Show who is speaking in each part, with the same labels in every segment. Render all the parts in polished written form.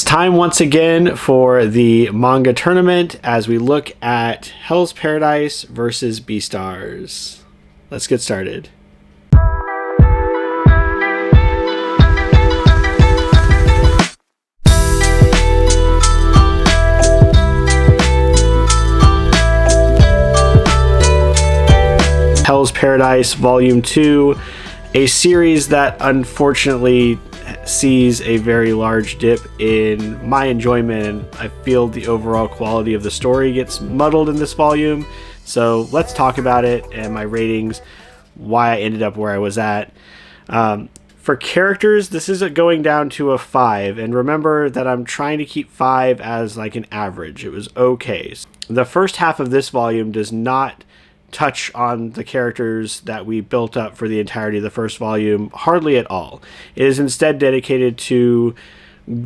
Speaker 1: time once again for the manga tournament as we look at Hell's Paradise versus Beastars. Let's get started. Hell's Paradise Volume 2, a series that unfortunately sees a very large dip in my enjoyment. I feel the overall quality of the story gets muddled in this volume. So let's talk about it and my ratings, why I ended up where I was at. For characters, this is going down to a 5. And remember that I'm trying to keep 5 as like an average. It was okay. The first half of this volume does not touch on the characters that we built up for the entirety of the first volume, hardly at all. It is instead dedicated to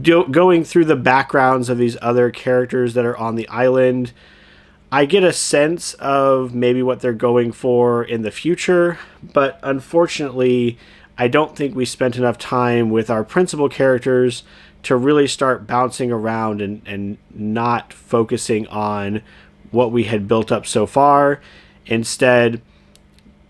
Speaker 1: going through the backgrounds of these other characters that are on the island. I get a sense of maybe what they're going for in the future, but unfortunately, I don't think we spent enough time with our principal characters to really start bouncing around and not focusing on what we had built up so far. Instead,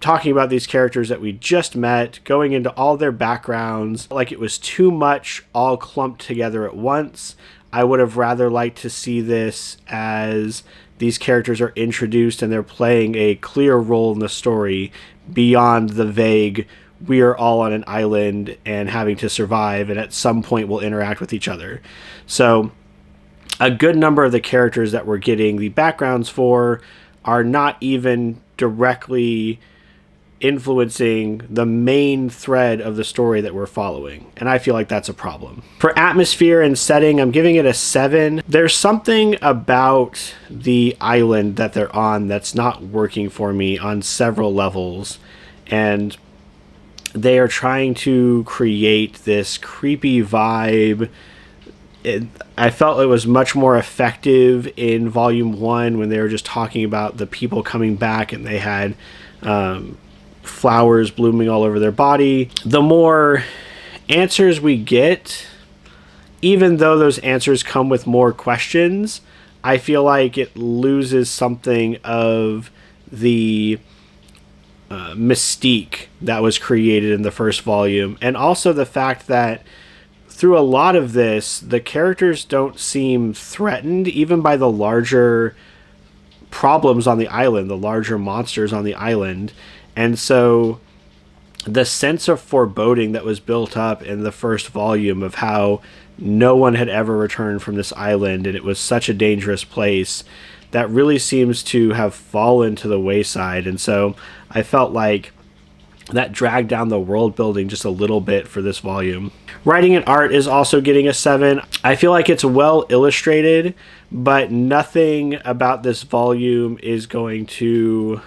Speaker 1: talking about these characters that we just met, going into all their backgrounds, like it was too much all clumped together at once. I would have rather liked to see this as these characters are introduced and they're playing a clear role in the story beyond the vague, we are all on an island and having to survive, and at some point we'll interact with each other. So a good number of the characters that we're getting the backgrounds for are not even directly influencing the main thread of the story that we're following. And I feel like that's a problem. For atmosphere and setting, I'm giving it a 7. There's something about the island that they're on that's not working for me on several levels. And they are trying to create this creepy vibe. I felt it was much more effective in Volume 1 when they were just talking about the people coming back and they had flowers blooming all over their body. The more answers we get, even though those answers come with more questions, I feel like it loses something of the mystique that was created in the first volume. And also the fact that through a lot of this, the characters don't seem threatened even by the larger problems on the island, the larger monsters on the island. And so the sense of foreboding that was built up in the first volume of how no one had ever returned from this island and it was such a dangerous place, that really seems to have fallen to the wayside. And so I felt like that dragged down the world building just a little bit for this volume. Writing and art is also getting a 7. I feel like it's well illustrated, but nothing about this volume is going to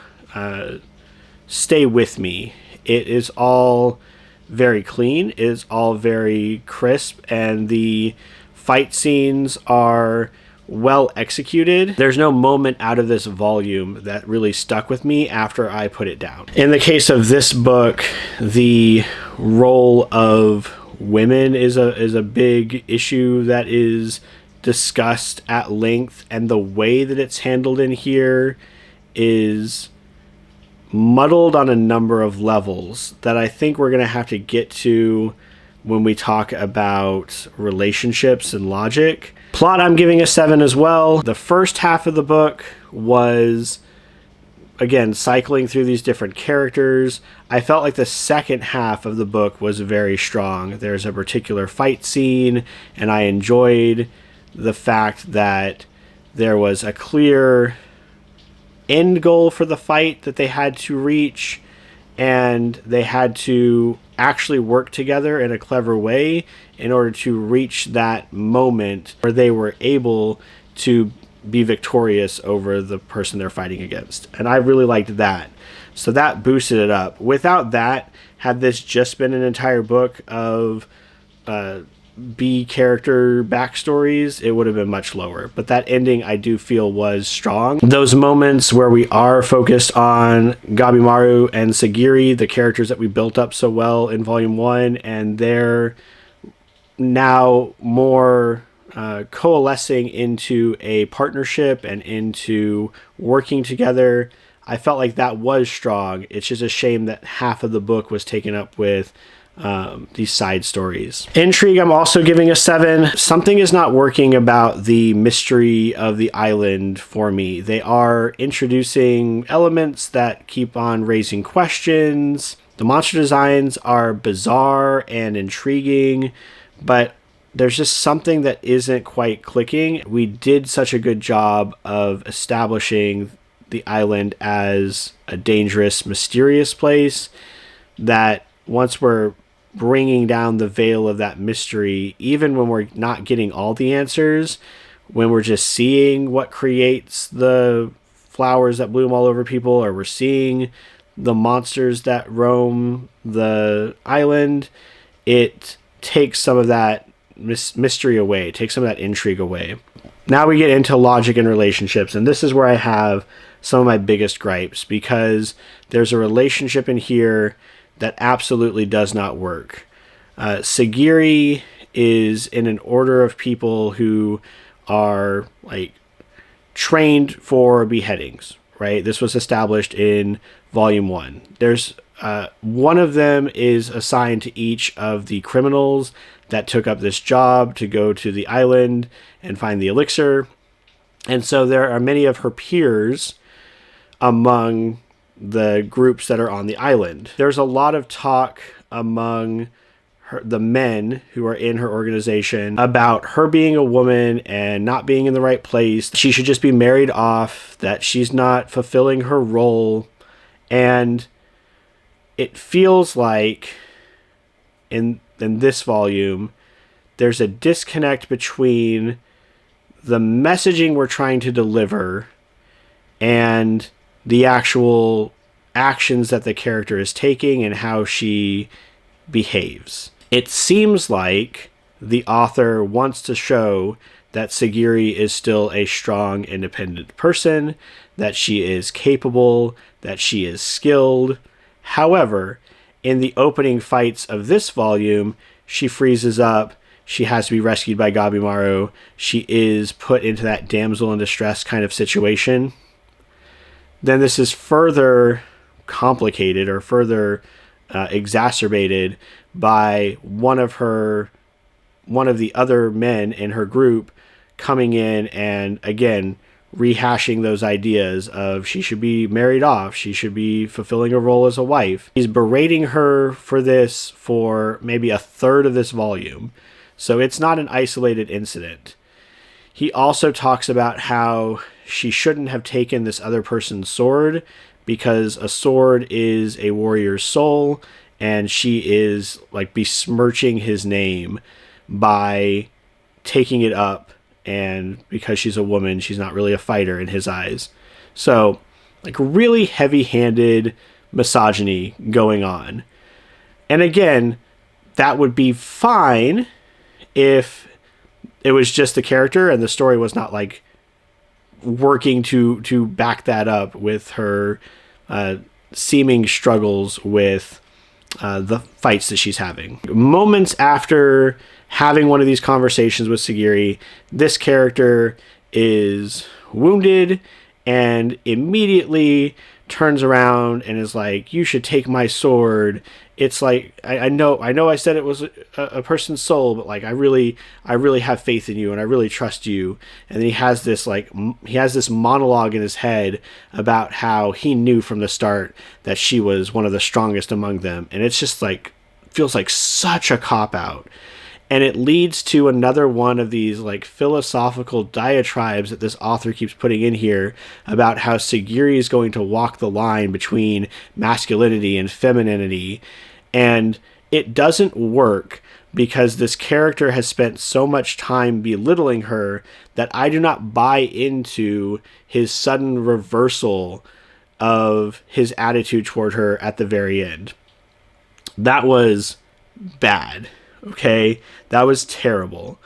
Speaker 1: stay with me. It is all very clean, it is all very crisp, and the fight scenes are well executed. There's no moment out of this volume that really stuck with me after I put it down. In the case of this book, the role of women is a big issue that is discussed at length, and the way that it's handled in here is muddled on a number of levels that I think we're going to have to get to when we talk about relationships and logic. Plot, I'm giving a 7 as well. The first half of the book was, again, cycling through these different characters. I felt like the second half of the book was very strong. There's a particular fight scene, and I enjoyed the fact that there was a clear end goal for the fight that they had to reach, and they had to actually work together in a clever way in order to reach that moment where they were able to be victorious over the person they're fighting against. And I really liked that. So that boosted it up. Without that, had this just been an entire book of B character backstories, it would have been much lower. But that ending, I do feel, was strong. Those moments where we are focused on Gabimaru and Sagiri, the characters that we built up so well in Volume 1, and they're now more coalescing into a partnership and into working together. I felt like that was strong. It's just a shame that half of the book was taken up with these side stories. Intrigue, I'm also giving a 7. Something is not working about the mystery of the island for me. They are introducing elements that keep on raising questions. The monster designs are bizarre and intriguing, but there's just something that isn't quite clicking. We did such a good job of establishing the island as a dangerous, mysterious place that once we're bringing down the veil of that mystery, even when we're not getting all the answers, when we're just seeing what creates the flowers that bloom all over people, or we're seeing the monsters that roam the island, it takes some of that mystery away, takes some of that intrigue away. Now we get into logic and relationships, and this is where I have some of my biggest gripes, because there's a relationship in here that absolutely does not work. Sagiri is in an order of people who are like trained for beheadings, right? This was established in Volume 1. There's one of them is assigned to each of the criminals that took up this job to go to the island and find the elixir. And so there are many of her peers among the groups that are on the island. There's a lot of talk among the men who are in her organization about her being a woman and not being in the right place. She should just be married off, that she's not fulfilling her role. And it feels like in this volume, there's a disconnect between the messaging we're trying to deliver and the actual actions that the character is taking and how she behaves. It seems like the author wants to show that Sagiri is still a strong, independent person, that she is capable, that she is skilled. However, in the opening fights of this volume, she freezes up. She has to be rescued by Gabimaru. She is put into that damsel in distress kind of situation. Then this is further complicated or further exacerbated by one of the other men in her group coming in and again rehashing those ideas of she should be married off, she should be fulfilling a role as a wife. He's berating her for this for maybe a third of this volume, so it's not an isolated incident. He also talks about how she shouldn't have taken this other person's sword because a sword is a warrior's soul, and she is like besmirching his name by taking it up, and because she's a woman, she's not really a fighter in his eyes. So, like, really heavy-handed misogyny going on. And again, that would be fine if it was just the character and the story was not like working to back that up with her seeming struggles with the fights that she's having. Moments after having one of these conversations with Sagiri, this character is wounded and immediately turns around and is like, "You should take my sword." It's like, I know I said it was a person's soul, but like I really have faith in you and I really trust you. And then he has this monologue in his head about how he knew from the start that she was one of the strongest among them, and it's just like feels like such a cop out. And it leads to another one of these like philosophical diatribes that this author keeps putting in here about how Sagiri is going to walk the line between masculinity and femininity. And it doesn't work because this character has spent so much time belittling her that I do not buy into his sudden reversal of his attitude toward her at the very end. That was bad. Okay, that was terrible.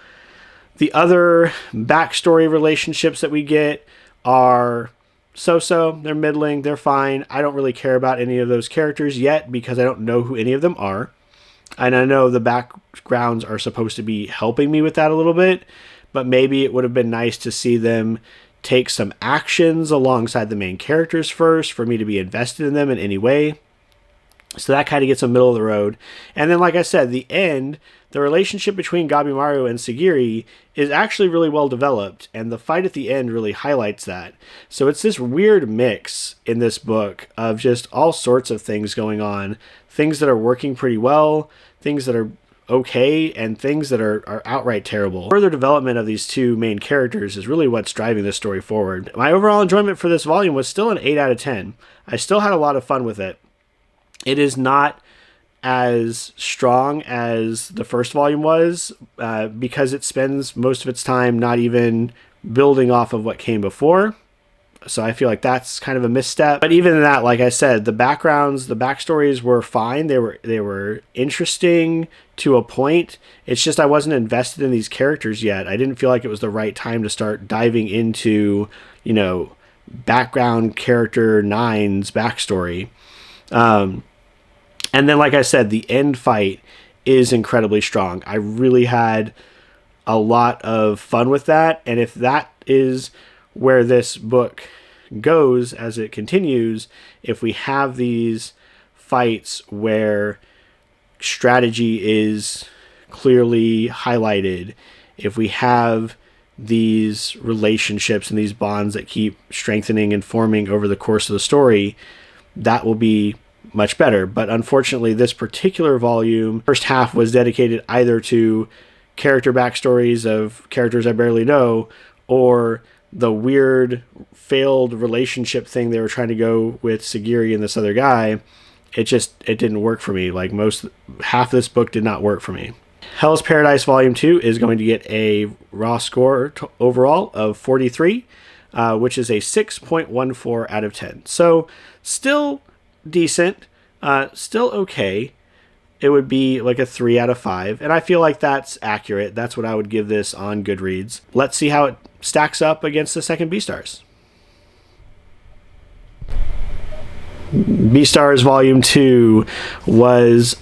Speaker 1: The other backstory relationships that we get are so-so. They're middling. They're fine. I don't really care about any of those characters yet because I don't know who any of them are. And I know the backgrounds are supposed to be helping me with that a little bit, but maybe it would have been nice to see them take some actions alongside the main characters first for me to be invested in them in any way. So that kind of gets a middle of the road. And then, like I said, the end, the relationship between Gabimaru and Sagiri is actually really well developed, and the fight at the end really highlights that. So it's this weird mix in this book of just all sorts of things going on, things that are working pretty well, things that are okay, and things that are outright terrible. Further development of these two main characters is really what's driving this story forward. My overall enjoyment for this volume was still an 8 out of 10. I still had a lot of fun with it. It is not as strong as the first volume was because it spends most of its time not even building off of what came before. So I feel like that's kind of a misstep. But even in that, like I said, the backgrounds, the backstories were fine. They were interesting to a point. It's just I wasn't invested in these characters yet. I didn't feel like it was the right time to start diving into, background character 9's backstory. And then, like I said, the end fight is incredibly strong. I really had a lot of fun with that. And if that is where this book goes as it continues, if we have these fights where strategy is clearly highlighted, if we have these relationships and these bonds that keep strengthening and forming over the course of the story, that will be much better. But unfortunately, this particular volume, first half, was dedicated either to character backstories of characters I barely know, or the weird failed relationship thing they were trying to go with Sagiri and this other guy. It didn't work for me. Like half this book did not work for me. Hell's Paradise Volume 2 is going to get a raw score overall of 43, which is a 6.14 out of 10. So still decent, still okay. It would be like a 3 out of 5, and I feel like that's accurate. That's what I would give this on Goodreads. Let's see how it stacks up against the second Beastars. Beastars Volume 2 was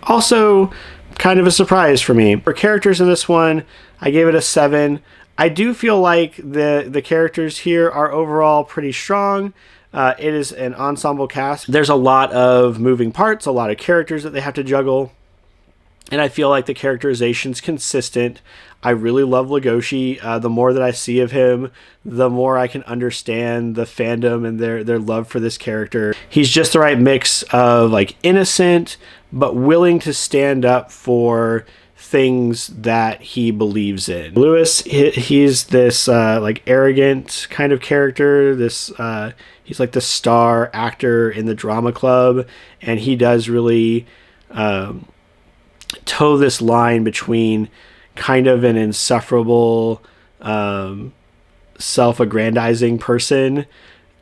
Speaker 1: also kind of a surprise for me. For characters in this one, I gave it a 7. I do feel like the characters here are overall pretty strong. It is an ensemble cast. There's a lot of moving parts, a lot of characters that they have to juggle, and I feel like the characterization's consistent. I really love Legoshi. The more that I see of him, the more I can understand the fandom and their love for this character. He's just the right mix of like innocent, but willing to stand up for things that he believes in. Lewis, he's this like arrogant kind of character. He's like the star actor in the drama club, and he does really toe this line between kind of an insufferable, self-aggrandizing person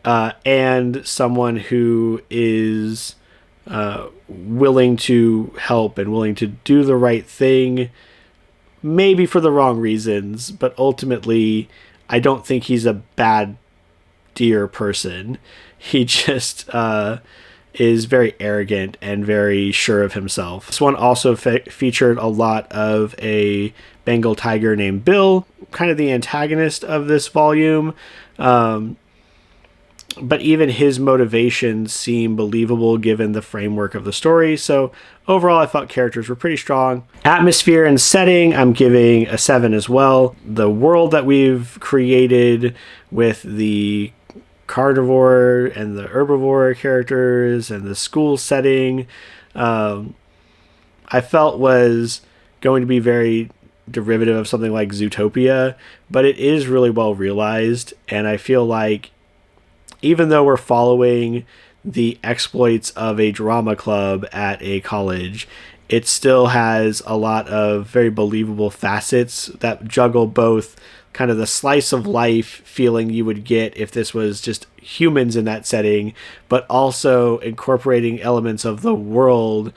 Speaker 1: and someone who is willing to help and willing to do the right thing, maybe for the wrong reasons, but ultimately I don't think he's a bad dear person. He just is very arrogant and very sure of himself. This one also featured a lot of a Bengal tiger named Bill, kind of the antagonist of this volume. But even his motivations seem believable given the framework of the story. So overall, I thought characters were pretty strong. Atmosphere and setting, I'm giving a 7 as well. The world that we've created with the carnivore and the herbivore characters and the school setting, I felt was going to be very derivative of something like Zootopia, but it is really well realized, and I feel like even though we're following the exploits of a drama club at a college, it still has a lot of very believable facets that juggle both kind of the slice of life feeling you would get if this was just humans in that setting, but also incorporating elements of the world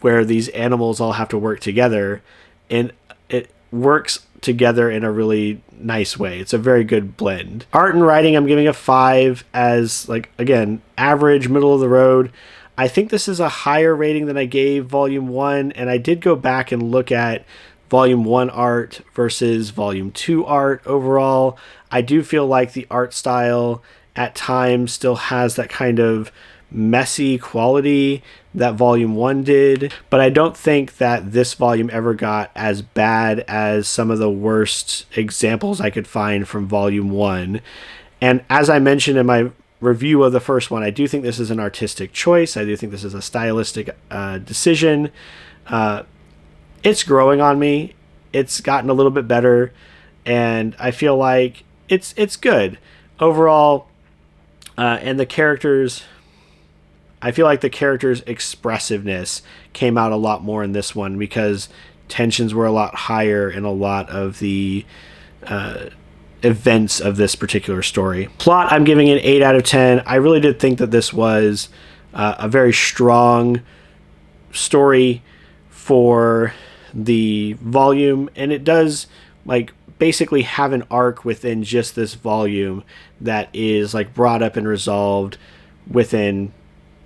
Speaker 1: where these animals all have to work together, and it works together in a really nice way. It's a very good blend. Art and writing, I'm giving a 5 as, like, again, average, middle of the road. I think this is a higher rating than I gave Volume 1, and I did go back and look at Volume 1 art versus Volume 2 art overall. I do feel like the art style at times still has that kind of messy quality that Volume 1 did, but I don't think that this volume ever got as bad as some of the worst examples I could find from Volume 1. And as I mentioned in my review of the first one, I do think this is an artistic choice. I do think this is a stylistic decision. It's growing on me. It's gotten a little bit better, and I feel like it's good overall. And the characters, I feel like the characters' expressiveness came out a lot more in this one because tensions were a lot higher in a lot of the events of this particular story. Plot, I'm giving it 8 out of 10. I really did think that this was a very strong story for the volume, and it does like basically have an arc within just this volume that is like brought up and resolved within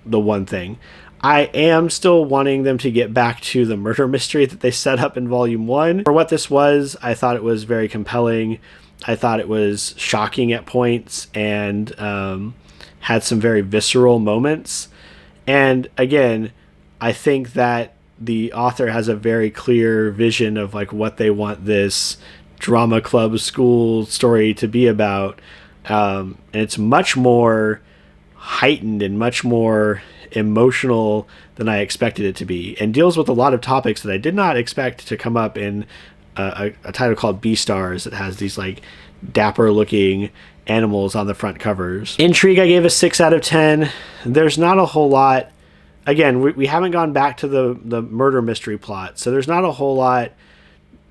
Speaker 1: the one thing. I am still wanting them to get back to the murder mystery that they set up in Volume 1. For what this was, I thought it was very compelling. I thought it was shocking at points and had some very visceral moments. And again, I think that the author has a very clear vision of like what they want this drama club school story to be about. And it's much more heightened and much more emotional than I expected it to be, and deals with a lot of topics that I did not expect to come up in a title called Beastars that has these like dapper looking animals on the front covers. Intrigue, I gave a 6 out of 10. There's not a whole lot. Again, we haven't gone back to the murder mystery plot, so there's not a whole lot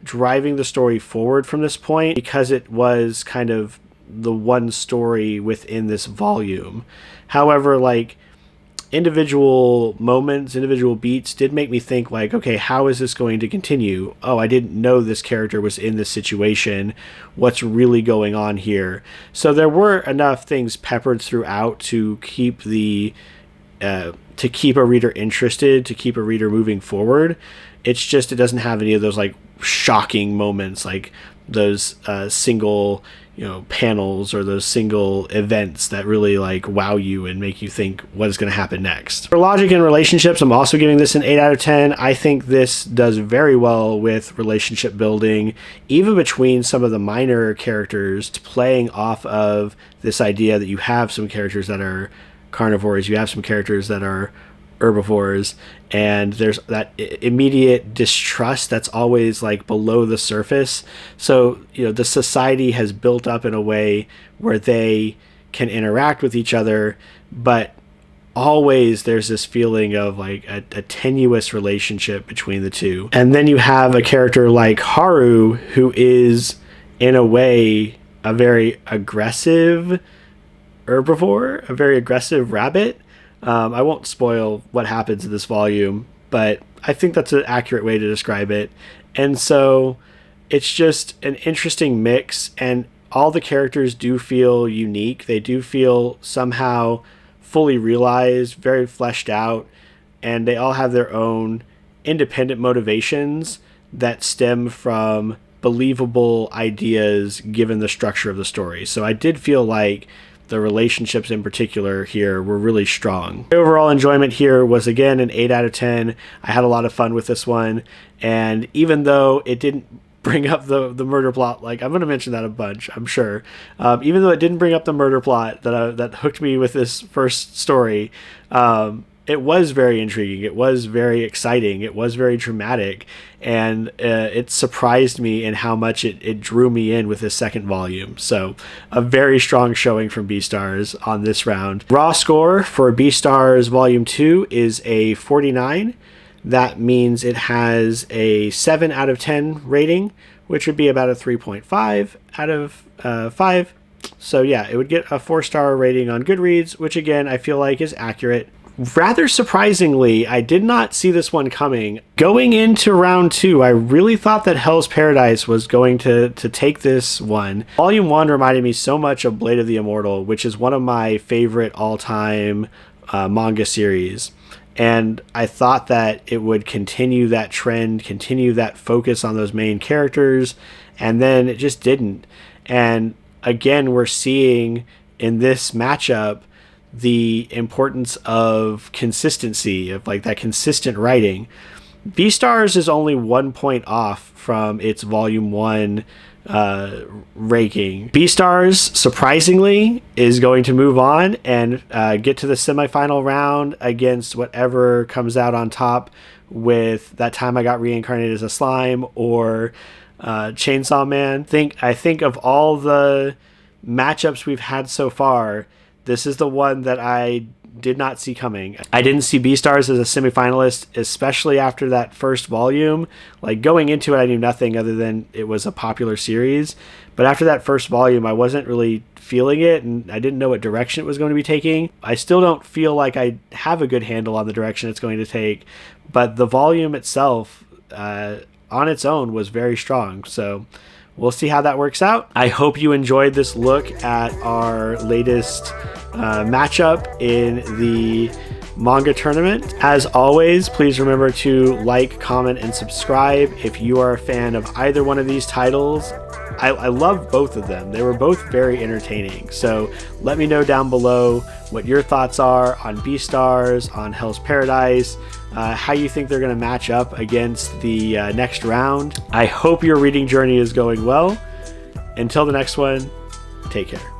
Speaker 1: driving the story forward from this point because it was kind of the one story within this volume. However, like individual moments, individual beats did make me think like, okay, how is this going to continue? Oh, I didn't know this character was in this situation. What's really going on here? So there were enough things peppered throughout to keep to keep a reader interested, to keep a reader moving forward. It's just it doesn't have any of those like shocking moments, like those single panels or those single events that really like wow you and make you think what is going to happen next. For logic and relationships, I'm also giving this an 8 out of 10. I think this does very well with relationship building, even between some of the minor characters, playing off of this idea that you have some characters that are carnivores, you have some characters that are herbivores, and there's that immediate distrust that's always like below the surface. So the society has built up in a way where they can interact with each other, but always there's this feeling of like a tenuous relationship between the two. And then you have a character like Haru, who is in a way a very aggressive herbivore, a very aggressive rabbit. I won't spoil what happens in this volume, but I think that's an accurate way to describe it. And so it's just an interesting mix, and all the characters do feel unique. They do feel somehow fully realized, very fleshed out, and they all have their own independent motivations that stem from believable ideas given the structure of the story. So I did feel like the relationships in particular here were really strong. The overall enjoyment here was again an 8 out of 10. I had a lot of fun with this one, and even though it didn't bring up the murder plot, like I'm going to mention that a bunch, I'm sure. Even though it didn't bring up the murder plot that hooked me with this first story, it was very intriguing. It was very exciting. It was very dramatic, and it surprised me in how much it drew me in with this second volume. So a very strong showing from Beastars on this round. Raw score for Beastars Volume 2 is a 49. That means it has a 7 out of 10 rating, which would be about a 3.5 out of 5. So yeah, it would get a 4-star rating on Goodreads, which again, I feel like is accurate. Rather surprisingly, I did not see this one coming. Going into round 2, I really thought that Hell's Paradise was going to take this one. Volume 1 reminded me so much of Blade of the Immortal, which is one of my favorite all-time manga series. And I thought that it would continue that trend, continue that focus on those main characters, and then it just didn't. And again, we're seeing in this matchup the importance of consistency, of like that consistent writing. Beastars is only 1 point off from its volume 1 ranking. Beastars, surprisingly, is going to move on and get to the semifinal round against whatever comes out on top with That Time I Got Reincarnated as a Slime or Chainsaw Man. I think of all the matchups we've had so far, this is the one that I did not see coming. I didn't see Beastars as a semifinalist, especially after that first volume. Like, going into it, I knew nothing other than it was a popular series. But after that first volume, I wasn't really feeling it, and I didn't know what direction it was going to be taking. I still don't feel like I have a good handle on the direction it's going to take, but the volume itself, on its own, was very strong. So we'll see how that works out. I hope you enjoyed this look at our latest matchup in the manga tournament. As always, please remember to like, comment, and subscribe if you are a fan of either one of these titles. I love both of them. They were both very entertaining. So let me know down below what your thoughts are on Beastars, on Hell's Paradise, how you think they're going to match up against the next round. I hope your reading journey is going well. Until the next one, take care.